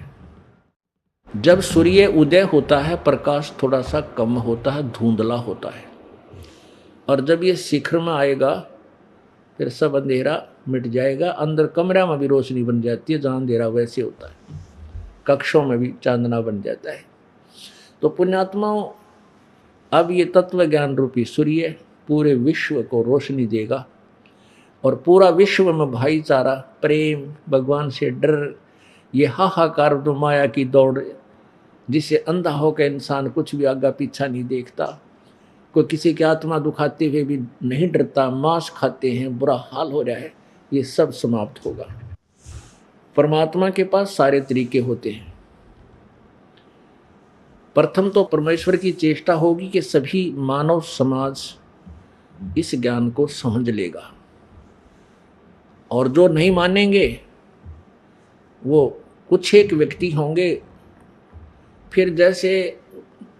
[SPEAKER 1] जब सूर्य उदय होता है प्रकाश थोड़ा सा कम होता है, धुंधला होता है, और जब ये शिखर में आएगा फिर सब अंधेरा मिट जाएगा। अंदर कमरा में भी रोशनी बन जाती है, जहाँ अंधेरा वैसे होता है, कक्षों में भी चांदना बन जाता है। तो पुण्यात्माओं, अब ये तत्व ज्ञान रूपी सूर्य पूरे विश्व को रोशनी देगा, और पूरा विश्व में भाईचारा, प्रेम, भगवान से डर, ये हाहाकार तो माया की दौड़ जिसे अंधा होकर इंसान कुछ भी आगा पीछा नहीं देखता, कोई किसी की आत्मा दुखाते हुए भी नहीं डरता, मांस खाते हैं, बुरा हाल हो रहा है, ये सब समाप्त होगा। परमात्मा के पास सारे तरीके होते हैं। प्रथम तो परमेश्वर की चेष्टा होगी कि सभी मानव समाज इस ज्ञान को समझ लेगा, और जो नहीं मानेंगे वो कुछ एक व्यक्ति होंगे। फिर जैसे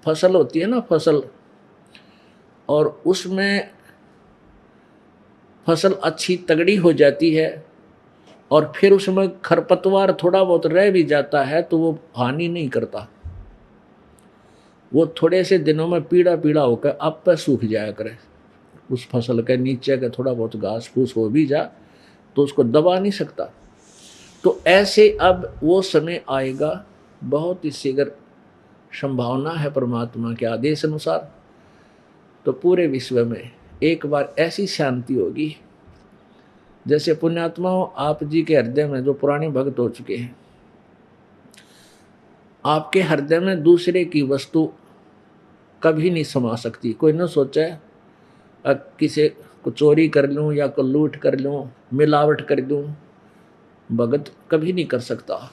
[SPEAKER 1] फसल होती है ना, फसल, और उसमें फसल अच्छी तगड़ी हो जाती है और फिर उसमें खरपतवार थोड़ा बहुत रह भी जाता है तो वो हानि नहीं करता, वो थोड़े से दिनों में पीला पीला होकर आप पे सूख जाया करे। उस फसल के नीचे का थोड़ा बहुत घास फूस हो भी जा तो उसको दबा नहीं सकता। तो ऐसे अब वो समय आएगा, बहुत ही शीघ्र संभावना है परमात्मा के आदेश अनुसार। तो पूरे विश्व में एक बार ऐसी शांति होगी जैसे पुण्यात्माओं, आप जी के हृदय में जो पुराने भक्त हो चुके हैं, आपके हृदय में दूसरे की वस्तु कभी नहीं समा सकती। कोई न सोचे किसी को चोरी कर लूं या को लूट कर लूं, मिलावट कर दूं, भगत कभी नहीं कर सकता।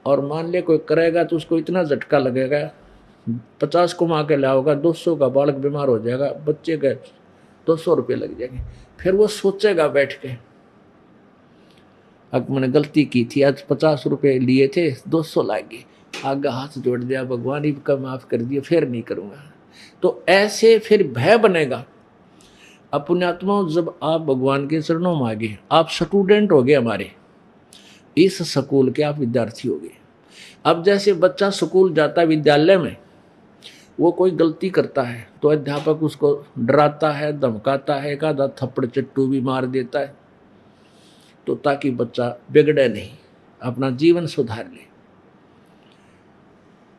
[SPEAKER 1] और मान ले कोई करेगा तो उसको इतना झटका लगेगा, 50 कमा के लाओगा, 200 का बालक बीमार हो जाएगा, बच्चे के 200 रुपये लग जाएंगे। फिर वो सोचेगा बैठ के, अब मैंने गलती की थी, आज 50 रुपये लिए थे, 200 लाएंगे, आगे हाथ जोड़ दिया, भगवान ही का माफ कर दिया, फिर नहीं करूँगा। तो ऐसे फिर भय बनेगा। अब पुण्यात्माओं, जब आप भगवान के चरणों में आ गए, आप स्टूडेंट हो गए हमारे इस स्कूल के, आप विद्यार्थी हो गए। अब जैसे बच्चा स्कूल जाता है, विद्यालय में वो कोई गलती करता है तो अध्यापक उसको डराता है, धमकाता है, एक आधा थप्पड़ चट्टू भी मार देता है, तो ताकि बच्चा बिगड़े नहीं, अपना जीवन सुधार ले।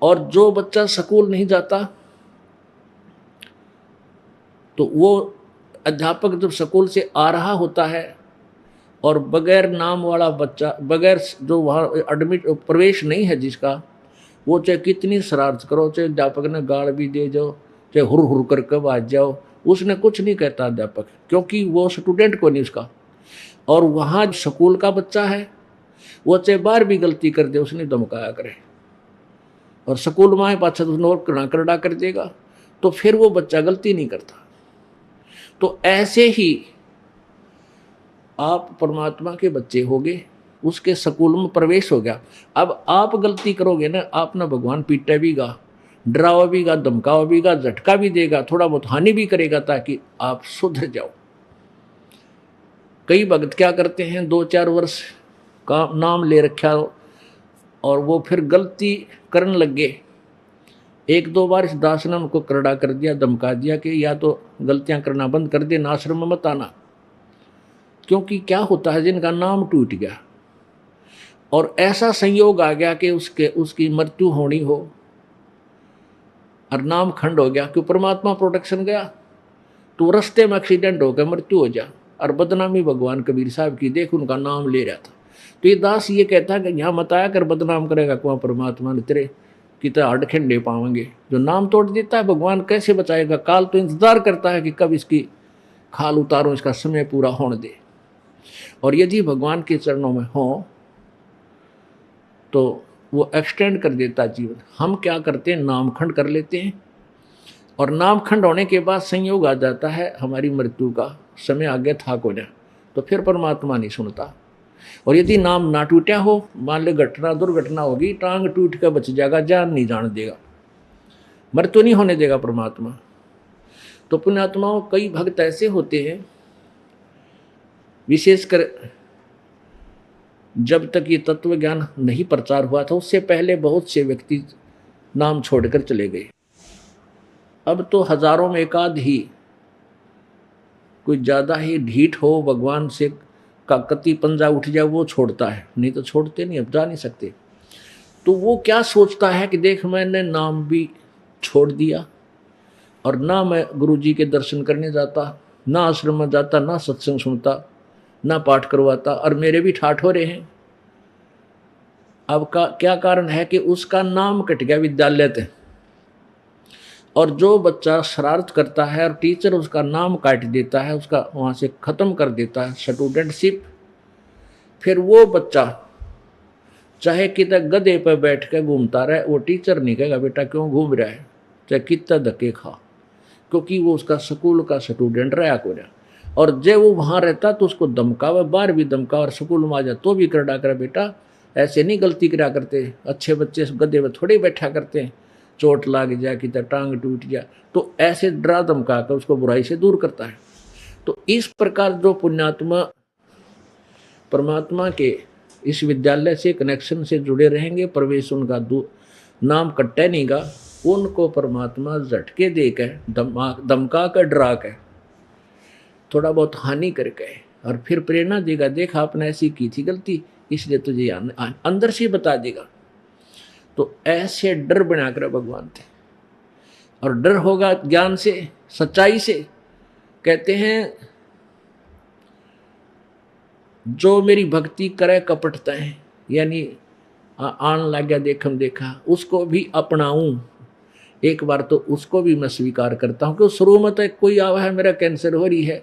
[SPEAKER 1] और जो बच्चा स्कूल नहीं जाता, तो वो अध्यापक जब स्कूल से आ रहा होता है और बगैर नाम वाला बच्चा, बगैर जो वहाँ एडमिट प्रवेश नहीं है जिसका, वो चाहे कितनी शरारत करो, चाहे अध्यापक ने गाल भी दे जाओ, चाहे हुर हुर करके बाज जाओ, उसने कुछ नहीं कहता अध्यापक, क्योंकि वो स्टूडेंट को नहीं उसका। और वहाँ स्कूल का बच्चा है, वो चाहे बार भी गलती कर दे, उसने धमकाया करे, और स्कूल में आए पाछा तो नोट करड़ा कर देगा, तो फिर वो बच्चा गलती नहीं करता। तो ऐसे ही आप परमात्मा के बच्चे होगे, उसके स्कूल में प्रवेश हो गया। अब आप गलती करोगे ना, आप ना भगवान पीटे बीगा, डरावा बीगा, धमकावा बीगा, झटका भी देगा, थोड़ा बहुत हानि भी करेगा, ताकि आप सुधर जाओ। कई भक्त क्या करते हैं, 2-4 वर्ष का नाम ले रखा और वो फिर गलती करने लग गए, 1-2 बार इस दास ने उनको करड़ा कर दिया, धमका दिया कि या तो गलतियां करना बंद कर दे, आश्रम में मत आना। क्योंकि क्या होता है, जिनका नाम टूट गया और ऐसा संयोग आ गया कि उसकी मृत्यु होनी हो और नाम खंड हो गया, कि परमात्मा प्रोटेक्शन गया, तो रास्ते में एक्सीडेंट हो गया, मृत्यु हो जा, और बदनामी भगवान कबीर साहब की, देख उनका नाम ले रहा था। तो ये दास ये कहता है कि यहाँ मत आया कर, बदनाम करेगा कुआं परमात्मा ने तेरे कितना हडखंडे पावेंगे। जो नाम तोड़ देता है भगवान कैसे बचाएगा, काल तो इंतजार करता है कि कब इसकी खाल उतारो, इसका समय पूरा होने दे। और यदि भगवान के चरणों में हो तो वो एक्सटेंड कर देता जीवन। हम क्या करते हैं, नामखंड कर लेते हैं, और नामखंड होने के बाद संयोग आ जाता है, हमारी मृत्यु का समय आगे थाक हो जाए, तो फिर परमात्मा नहीं सुनता। और यदि नाम ना टूटा हो, मान ले घटना दुर्घटना होगी, टांग टूट कर बच जाएगा, जान नहीं जान देगा, मृत्यु नहीं होने देगा परमात्मा। तो पुण्यात्माओं, कई भक्त ऐसे होते हैं, विशेषकर जब तक ये तत्व ज्ञान नहीं प्रचार हुआ था, उससे पहले बहुत से व्यक्ति नाम छोड़कर चले गए। अब तो हजारों में एकाध ही कोई ज़्यादा ही ढीठ हो, भगवान से का कति पंजा उठ जाए, वो छोड़ता है, नहीं तो छोड़ते नहीं, अब जा नहीं सकते। तो वो क्या सोचता है कि देख मैंने नाम भी छोड़ दिया, और ना मैं गुरुजी के दर्शन करने जाता, ना आश्रम में जाता, ना सत्संग सुनता, ना पाठ करवाता, और मेरे भी ठाठ हो रहे हैं। अब का क्या कारण है कि उसका नाम कट गया विद्यालय से, और जो बच्चा शरारत करता है और टीचर उसका नाम काट देता है, उसका वहाँ से ख़त्म कर देता है स्टूडेंटशिप, फिर वो बच्चा चाहे कितना गधे पर बैठ कर घूमता रहे, वो टीचर नहीं कहेगा बेटा क्यों घूम रहा है, चाहे कितना धक्के खा, क्योंकि वो उसका स्कूल का स्टूडेंट रहा को रहा। और जब वो वहाँ रहता तो उसको धमकावे, बार भी धमकावे, और स्कूल में आ जाए तो भी कर डा कर बेटा ऐसे नहीं गलती करा करते, अच्छे बच्चे गधे में थोड़े बैठा करते हैं, चोट लाग जाए कि टांग टूट जाए, तो ऐसे डरा धमका कर उसको बुराई से दूर करता है। तो इस प्रकार जो पुण्यात्मा परमात्मा के इस विद्यालय से कनेक्शन से जुड़े रहेंगे, प्रवेश उनका नाम कट्टे नहीं गा, उनको परमात्मा झटके दे कर, धमका कर, डरा कर, थोड़ा बहुत हानि करके, और फिर प्रेरणा देगा, देख आपने ऐसी की थी गलती, इसलिए तुझे अंदर से बता देगा। तो ऐसे डर बनाकर भगवान थे, और डर होगा ज्ञान से, सच्चाई से। कहते हैं जो मेरी भक्ति करे कपटता है, यानी आन लग गया देखम देखा, उसको भी अपनाऊं। एक बार तो उसको भी मैं स्वीकार करता हूँ कि शुरू में तो कोई आवा है मेरा कैंसर हो रही है,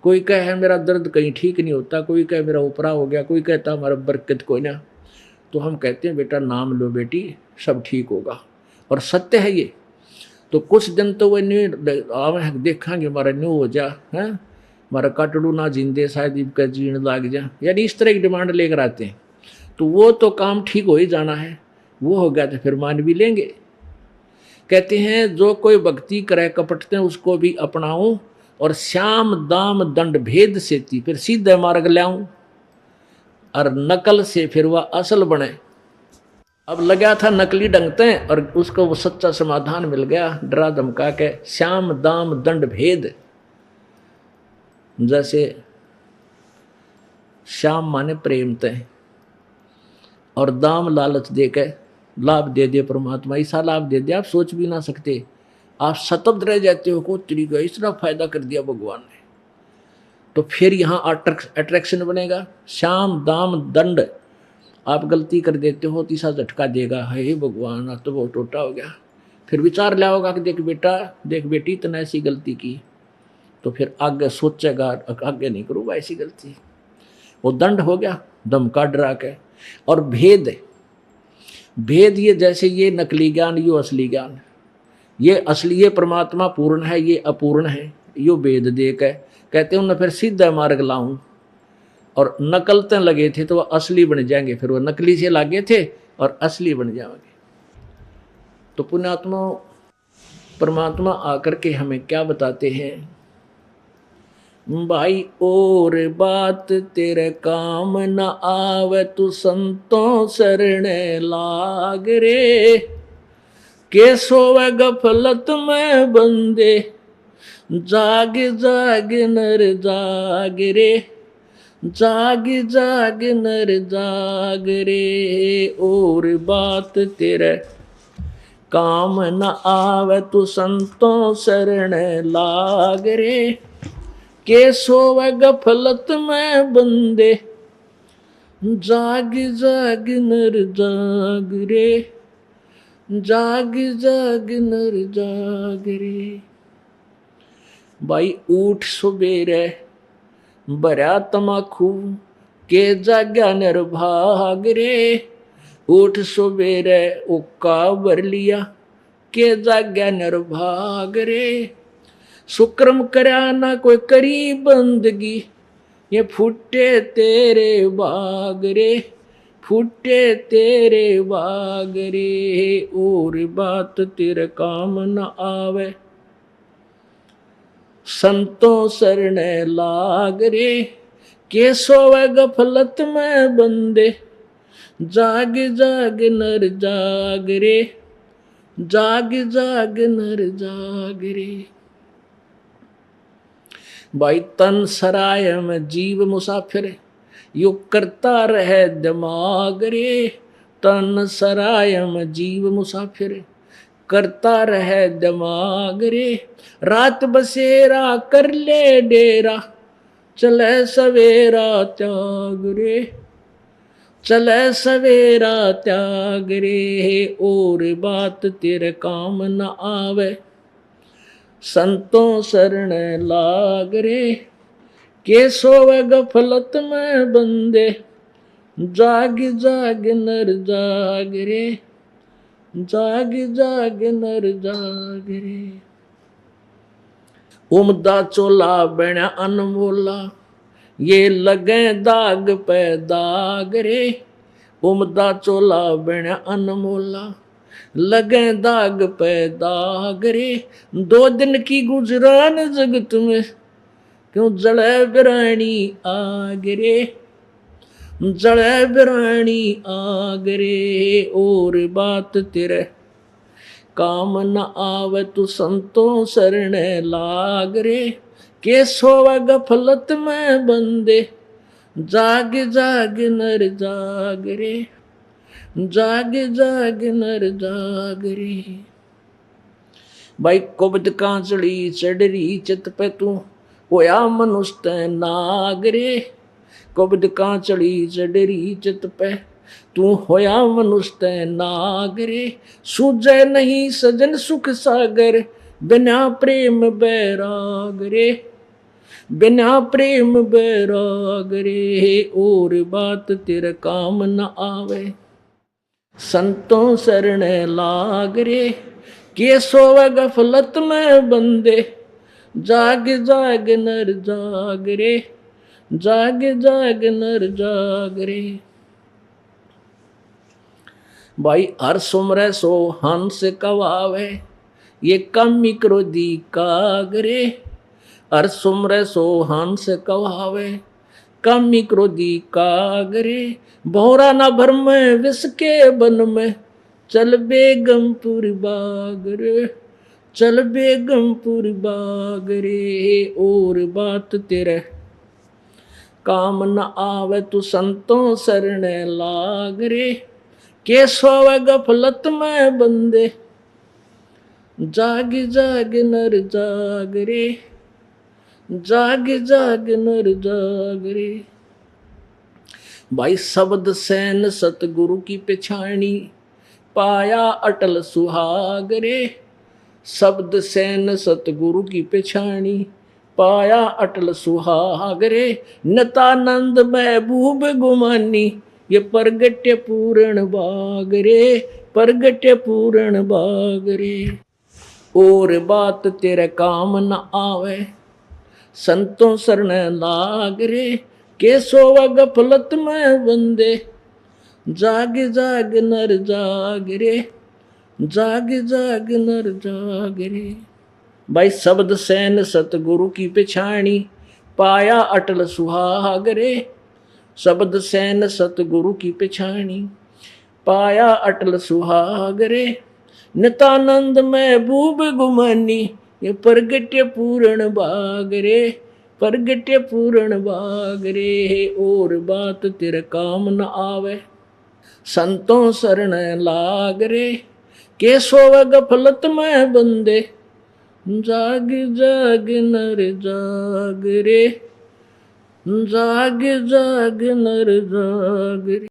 [SPEAKER 1] कोई कहे है मेरा दर्द कहीं ठीक नहीं होता, कोई कहे मेरा उपरा हो गया, कोई कहता हमारा बरकत कोई ना। तो हम कहते हैं बेटा नाम लो बेटी, सब ठीक होगा, और सत्य है ये। तो कुछ दिन तो वह न्यू देखांगे हमारा न्यू हो जा है, हमारा काटड़ू ना जिंदे शायद इनका जीण लाग जा, यानी इस तरह की डिमांड लेकर आते हैं। तो वो तो काम ठीक हो ही जाना है, वो हो गया तो फिर मान भी लेंगे। कहते हैं जो कोई भक्ति करे कपटते उसको भी अपनाऊं, और श्याम दाम दंड भेद सेती, फिर सीधे मार्ग लाऊं, और नकल से फिर वह असल बने। अब लगा था नकली ढंगते, और उसको वो सच्चा समाधान मिल गया डरा धमका के, श्याम दाम दंड भेद। जैसे श्याम माने प्रेम तय, और दाम लालच दे के लाभ दे दे परमात्मा, ऐसा लाभ दे दे आप सोच भी ना सकते। आप सतब्ध रह जाते हो को तरीका इतना फायदा कर दिया भगवान ने। तो फिर यहाँ अट्रैक्शन बनेगा, श्याम दाम दंड। आप गलती कर देते हो तीसरा झटका देगा, हे भगवान आज तो बहुत टोटा हो गया। फिर विचार लाओगा कि देख बेटा देख बेटी तने ऐसी गलती की, तो फिर आगे सोचेगा आगे नहीं करूँगा ऐसी गलती। वो दंड हो गया धमका डरा के। और भेद, भेद ये जैसे ये नकली ज्ञान यो असली ज्ञान, ये असली ये परमात्मा पूर्ण है ये अपूर्ण है, यो भेद दे के कहते हैं ना फिर सीधा मार्ग लाऊं। और नकलते लगे थे तो वह असली बन जाएंगे, फिर वो नकली से लागे थे और असली बन जाएंगे। तो पुण्यात्मा परमात्मा आकर के हमें क्या बताते हैं, भाई और बात तेरे काम न आवे तू संतों शरण लाग रे, के सोवे गफलत में बंदे जाग जाग नर जाग रे, जाग जाग नर जाग रे। और बात तेरे काम न आवे तू संतों शरण लाग रे, के सोवे गफलत में बंदे जाग जाग नर जाग रे, जाग जाग नर जाग रे। भाई ऊठ सुबेरे भरा तमाखू, के जाग्या नर भाग रे। ऊठ सुबेरे उक्का भर लिया, के जाग्या नर भाग रे। सुक्रम करया ना कोई करी बंदगी, ये फूटे तेरे बाग रे, फूटे तेरे बाग रे। और बात तेरे काम न आवे संतों शरण लाग रे, के सोवे गफलत में बंदे जाग जाग नर जाग रे, जाग जाग नर जाग रे। भाई तन सराय में जीव मुसाफिर, यो करता रहे दिमाग रे। तन सराय में जीव मुसाफिर, करता रहे दिमाग रे। रात बसेरा कर ले डेरा, चले सवेरा त्याग रे, चले सवेरा त्याग रे। और बात तेरे काम न आवे संतों शरण लाग रे, के सोवे गफलत में बंदे जाग जाग नर जाग रे, जाग जाग नर जाग रे। उमदा चोला बना अनमोला, ये लगे दाग पे दाग रे। उमदा चोला बना अनमोला, लगे दाग पे दाग रे। दो दिन की गुजरान जगत में, क्यों जड़े बिरानी आग रे, जड़े बिरानी आग रे। और बात तेरे काम न आवे तू संतों शरण लाग रे, के सोवे गफलत में बंदे जाग जाग नर जाग रे, जाग जाग नर जाग रे। भाई कुबद कांचड़ी चढ़री चित पे तू होया मनुष्य नाग रे। कुबद का चढ़ी चढ़ी चित पे, तू होया मनुष्य नागरे। सूझे नहीं सजन सुख सागर, बिना प्रेम बैराग रे, बिना प्रेम बैराग रे। और बात तेरे काम न आवे, संतों शरण लाग रे। के सोवे गफलत में बंदे, जाग जाग नर जाग रे, जाग जाग नर जाग रे। भाई हर सुमरे सो हंस कवावे, ये कमी क्रोधी कागरे। हर सुमरे सो हंस कवावे, कमी क्रोधी कागरे। भौरा न भर में विष के बन में, चल बेगमपुर बागरे, चल बेगमपुर बागरे। और बात तेरे काम न आवे, तू संतों शरण लाग रे। के सोवे गफलत में बंदे, जाग जाग नर जाग रे, जाग जाग नर जाग रे। भाई शब्द सैन सतगुरु की पिछाणी, पाया अटल सुहाग रे। शब्द सैन सतगुरु की पिछाणी, पाया अटल सुहाग रे। नितानंद महबूब गुमानी, ये परगट्य पूर्ण बाग रे, परगट्य पूर्ण बाग रे। और बात तेरे काम न आवे, संतों शरण लाग रे। के सोवा गफलत में बंदे, जाग जाग नर जाग रे, जाग जाग नर जाग रे। भाई शब्द सैन सतगुरु की पिछाणी, पाया अटल सुहाग रे। शब्द सैन सतगुरु की पिछाणी, पाया अटल सुहाग रे। नितानंद महबूब गुमानी, ये परगट्य पूर्ण बाग रे, परगट्य पूर्ण बाग रे। और बात तेरे काम न आवे, संतों शरण लाग रे। के सोवे गफलत में बंदे, जाग जाग नर जाग रे, जाग जाग नर जाग रे।